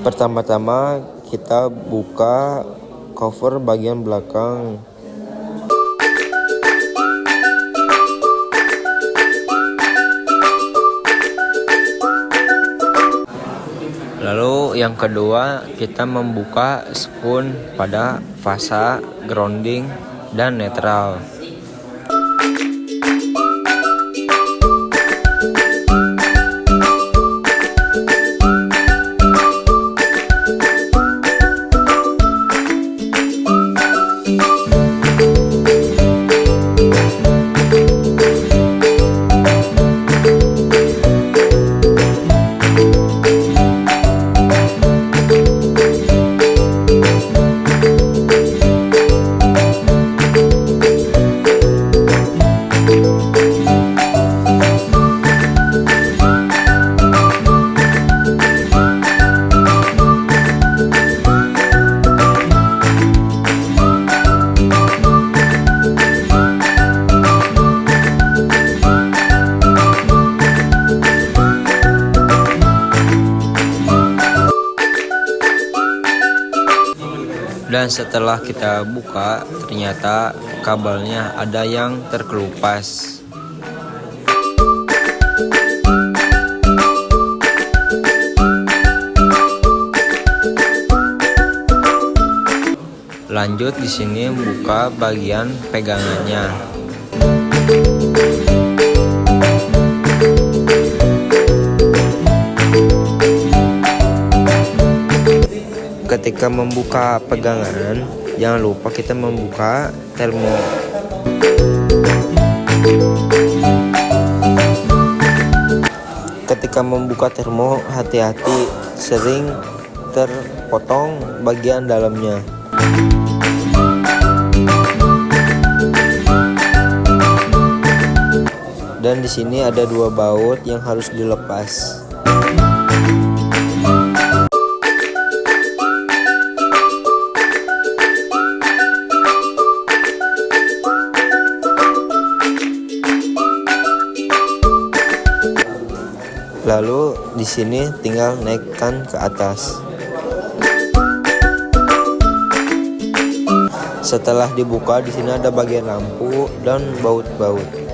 Pertama-tama kita buka cover bagian belakang. Lalu yang kedua, kita membuka spoon pada fasa, grounding, dan netral. Dan setelah kita buka, ternyata kabelnya ada yang terkelupas. Lanjut di sini buka bagian pegangannya. Ketika membuka pegangan, jangan lupa kita membuka termo. Ketika membuka termo, hati-hati, sering terpotong bagian dalamnya. Dan di sini ada 2 baut yang harus dilepas. Lalu di sini tinggal naikkan ke atas. Setelah dibuka, di sini ada bagian lampu dan baut-baut.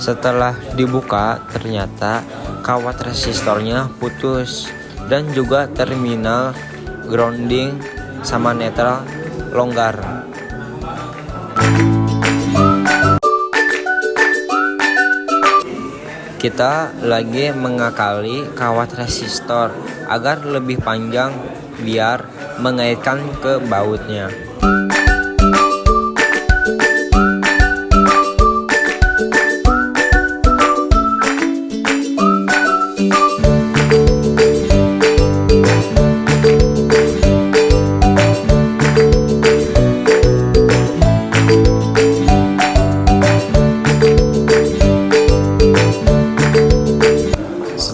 Setelah dibuka, ternyata kawat resistornya putus dan juga terminal grounding sama netral longgar. Kita lagi mengakali kawat resistor agar lebih panjang biar mengaitkan ke bautnya.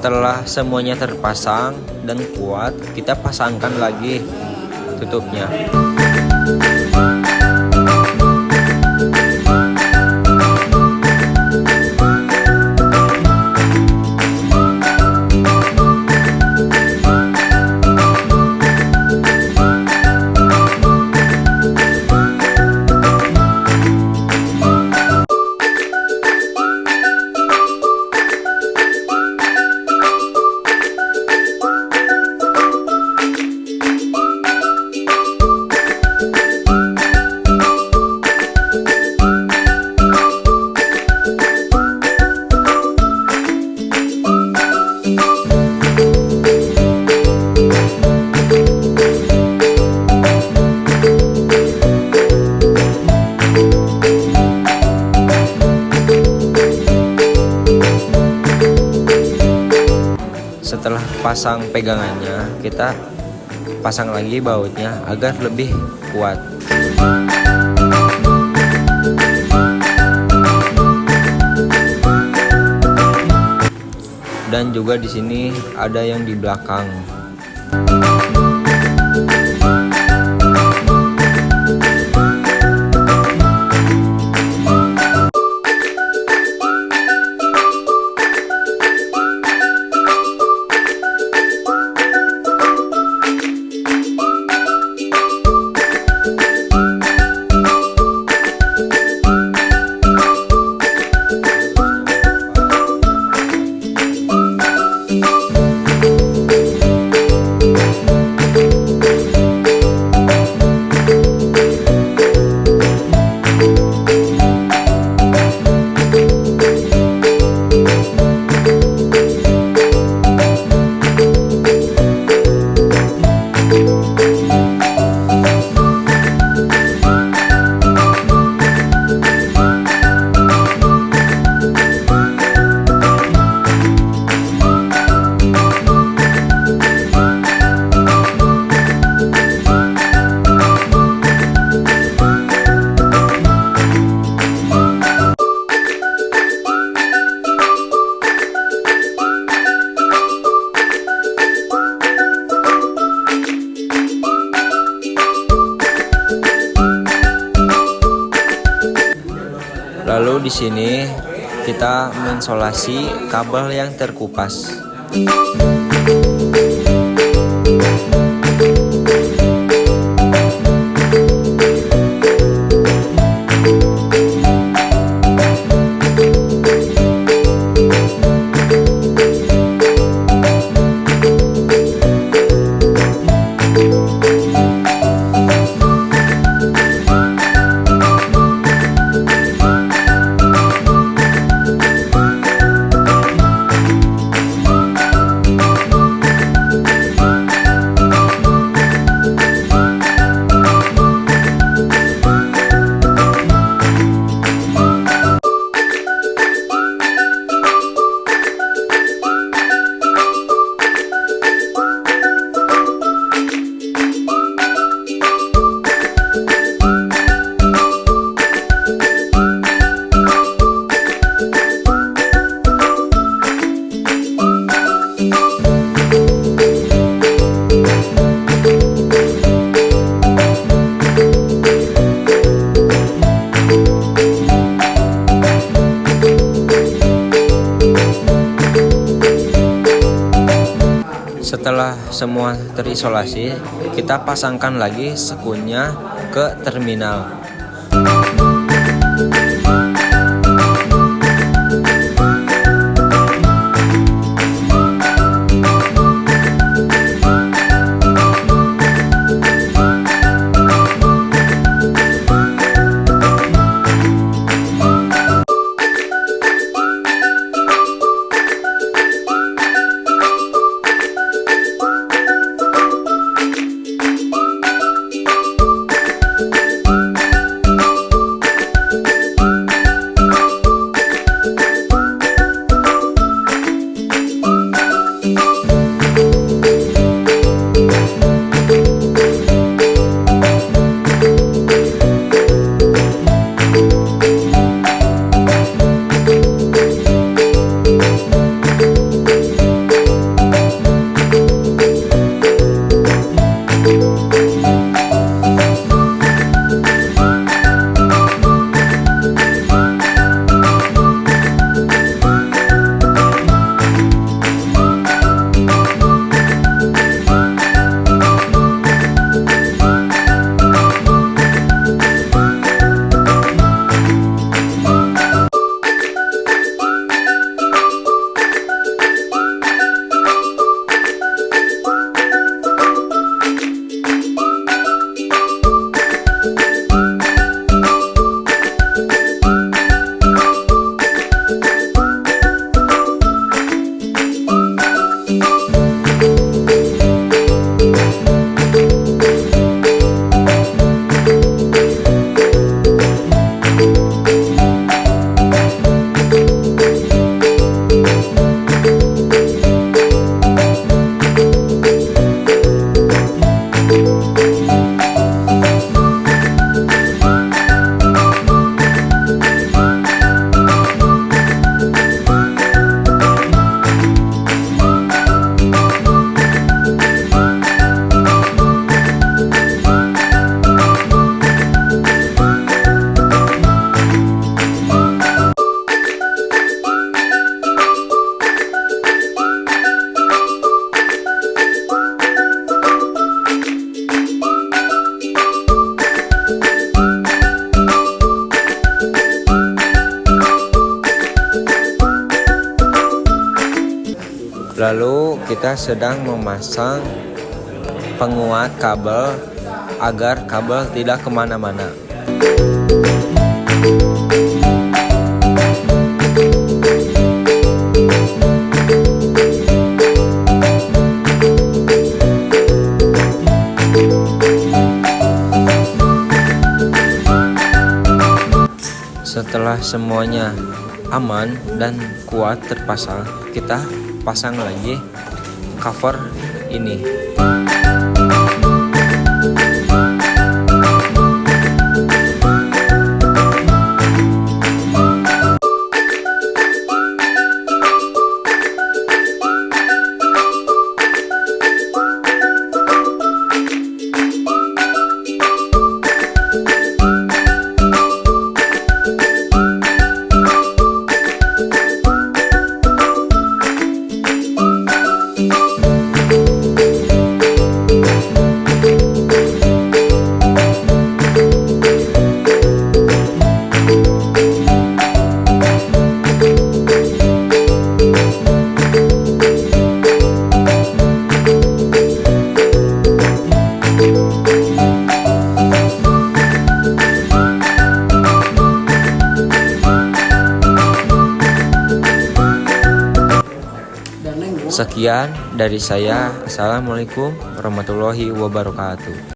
Setelah semuanya terpasang dan kuat, kita pasangkan lagi tutupnya. Setelah pasang pegangannya, kita pasang lagi bautnya agar lebih kuat. dan juga di sini ada yang di belakang. Lalu di sini kita mensolasi kabel yang terkupas. Setelah semua terisolasi, kita pasangkan lagi sekunnya ke terminal. Lalu kita sedang memasang penguat kabel agar kabel tidak kemana-mana. Setelah semuanya aman dan kuat terpasang, kita pasang lagi cover ini. Sekian dari saya. Assalamualaikum warahmatullahi wabarakatuh.